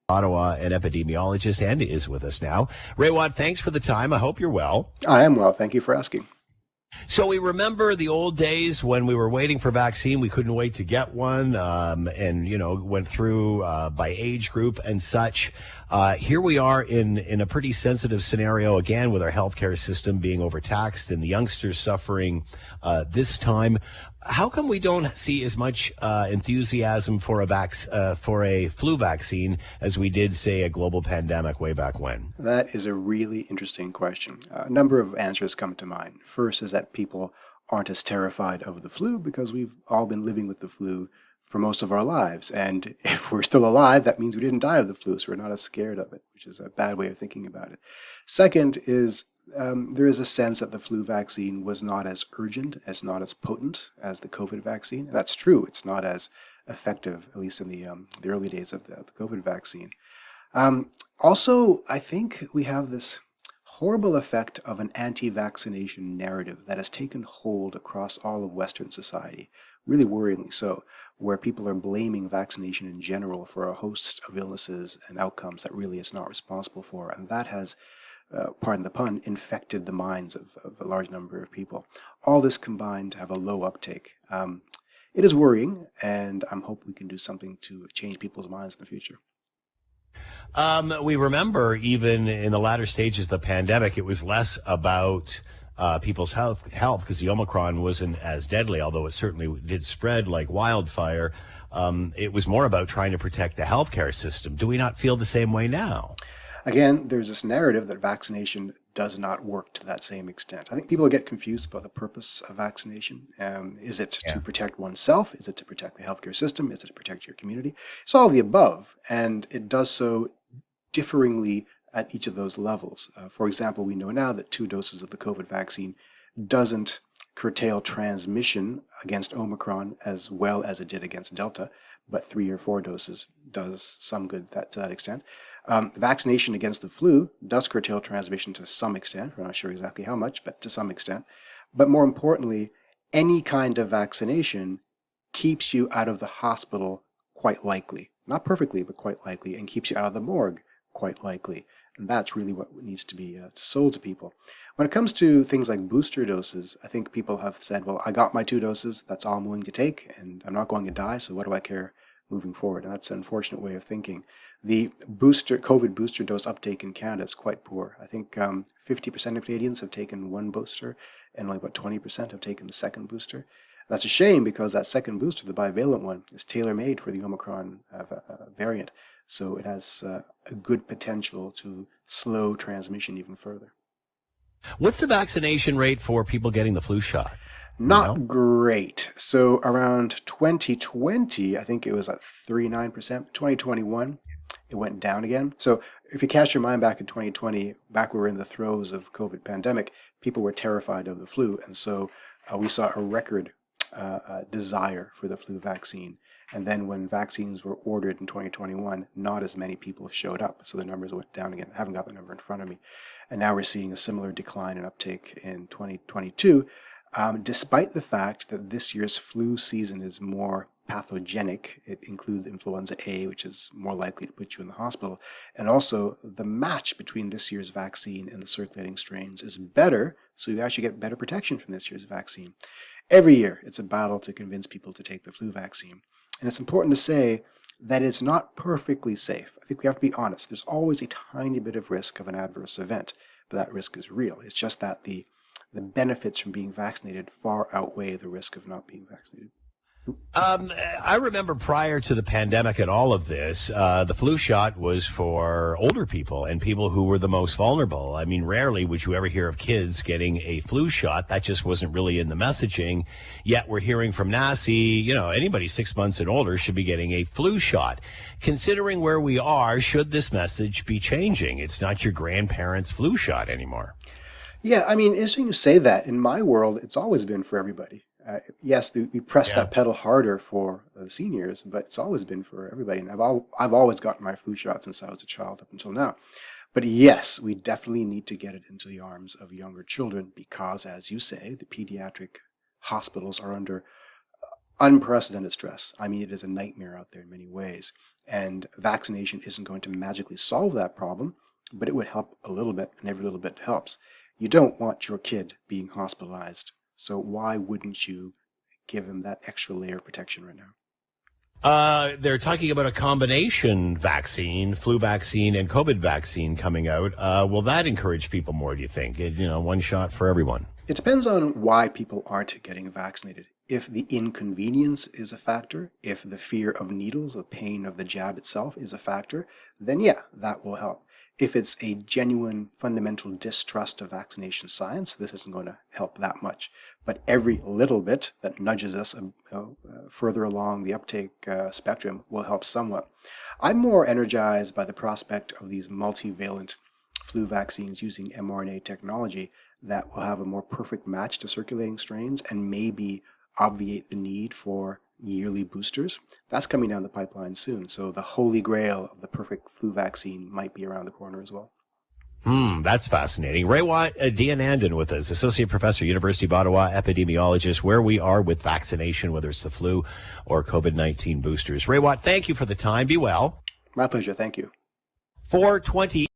Ottawa, an epidemiologist, and is with us now. Raywat, thanks for the time. I hope you're well. I am well. Thank you for asking. So we remember the old days when we were waiting for vaccine. We couldn't wait to get one, and went through by age group and such. Here we are in a pretty sensitive scenario again, with our healthcare system being overtaxed and the youngsters suffering this time. How come we don't see as much enthusiasm for for a flu vaccine as we did, say, a global pandemic way back when? That is a really interesting question. A number of answers come to mind. First is that people aren't as terrified of the flu because we've all been living with the flu for most of our lives. And if we're still alive, that means we didn't die of the flu, so we're not as scared of it, which is a bad way of thinking about it. Second is there is a sense that the flu vaccine was not as urgent, not as potent as the COVID vaccine. That's true. It's not as effective, at least in the early days of the COVID vaccine. Also, I think we have this horrible effect of an anti-vaccination narrative that has taken hold across all of Western society, really worryingly so, where people are blaming vaccination in general for a host of illnesses and outcomes that really it's not responsible for. And that has, pardon the pun, infected the minds of a large number of people. All this combined to have a low uptake. It is worrying, and I'm hoping we can do something to change people's minds in the future. We remember even in the latter stages of the pandemic, it was less about people's health because the Omicron wasn't as deadly, although it certainly did spread like wildfire. It was more about trying to protect the healthcare system. Do we not feel the same way now? Again, there's this narrative that vaccination does not work to that same extent. I think people get confused about the purpose of vaccination. Is it to protect oneself? Is it to protect the healthcare system? Is it to protect your community? It's all of the above, and it does so differingly at each of those levels. For example, we know now that 2 doses of the COVID vaccine doesn't curtail transmission against Omicron as well as it did against Delta, but 3 or 4 doses does some good to that extent. Vaccination against the flu does curtail transmission to some extent. We're not sure exactly how much, but to some extent. But more importantly, any kind of vaccination keeps you out of the hospital quite likely. Not perfectly, but quite likely, and keeps you out of the morgue quite likely. And that's really what needs to be sold to people. When it comes to things like booster doses, I think people have said, well, I got my 2 doses, that's all I'm willing to take, and I'm not going to die, so what do I care moving forward? And that's an unfortunate way of thinking. The COVID booster dose uptake in Canada is quite poor. I think 50% of Canadians have taken 1 booster, and only about 20% have taken the second booster. That's a shame because that second booster, the bivalent one, is tailor-made for the Omicron variant. So it has a good potential to slow transmission even further. What's the vaccination rate for people getting the flu shot? Not great. So around 2020, I think it was at 39%. 2021, it went down again. So if you cast your mind back in 2020, back when we were in the throes of COVID pandemic, people were terrified of the flu. And so we saw a record desire for the flu vaccine. And then when vaccines were ordered in 2021, not as many people showed up. So the numbers went down again. I haven't got the number in front of me. And now we're seeing a similar decline in uptake in 2022, despite the fact that this year's flu season is more pathogenic. It includes influenza A, which is more likely to put you in the hospital. And also the match between this year's vaccine and the circulating strains is better. So you actually get better protection from this year's vaccine. Every year, it's a battle to convince people to take the flu vaccine. And it's important to say that it's not perfectly safe. I think we have to be honest. There's always a tiny bit of risk of an adverse event, but that risk is real. It's just that the benefits from being vaccinated far outweigh the risk of not being vaccinated. I remember prior to the pandemic and all of this, the flu shot was for older people and people who were the most vulnerable. I mean, rarely would you ever hear of kids getting a flu shot. That just wasn't really in the messaging. Yet we're hearing from NACI, anybody 6 months and older should be getting a flu shot. Considering where we are, should this message be changing? It's not your grandparents' flu shot anymore. Yeah, I mean, interesting you say that. In my world, it's always been for everybody. Yes, we press that pedal harder for the seniors, but it's always been for everybody. And I've always gotten my flu shot since I was a child up until now. But yes, we definitely need to get it into the arms of younger children because, as you say, the pediatric hospitals are under unprecedented stress. I mean, it is a nightmare out there in many ways. And vaccination isn't going to magically solve that problem, but it would help a little bit, and every little bit helps. You don't want your kid being hospitalized. So why wouldn't you give him that extra layer of protection right now? They're talking about a combination vaccine, flu vaccine and COVID vaccine coming out. Will that encourage people more, do you think? One shot for everyone. It depends on why people aren't getting vaccinated. If the inconvenience is a factor, if the fear of needles, the pain of the jab itself is a factor, then yeah, that will help. If it's a genuine fundamental distrust of vaccination science, this isn't going to help that much. But every little bit that nudges us further along the uptake spectrum will help somewhat. I'm more energized by the prospect of these multivalent flu vaccines using mRNA technology that will have a more perfect match to circulating strains and maybe obviate the need for yearly boosters. That's coming down the pipeline soon. So the holy grail of the perfect flu vaccine might be around the corner as well. That's fascinating. Raywat Deonandan with us, Associate Professor, University of Ottawa, epidemiologist, where we are with vaccination, whether it's the flu or COVID-19 boosters. Raywat, thank you for the time. Be well. My pleasure. Thank you. 420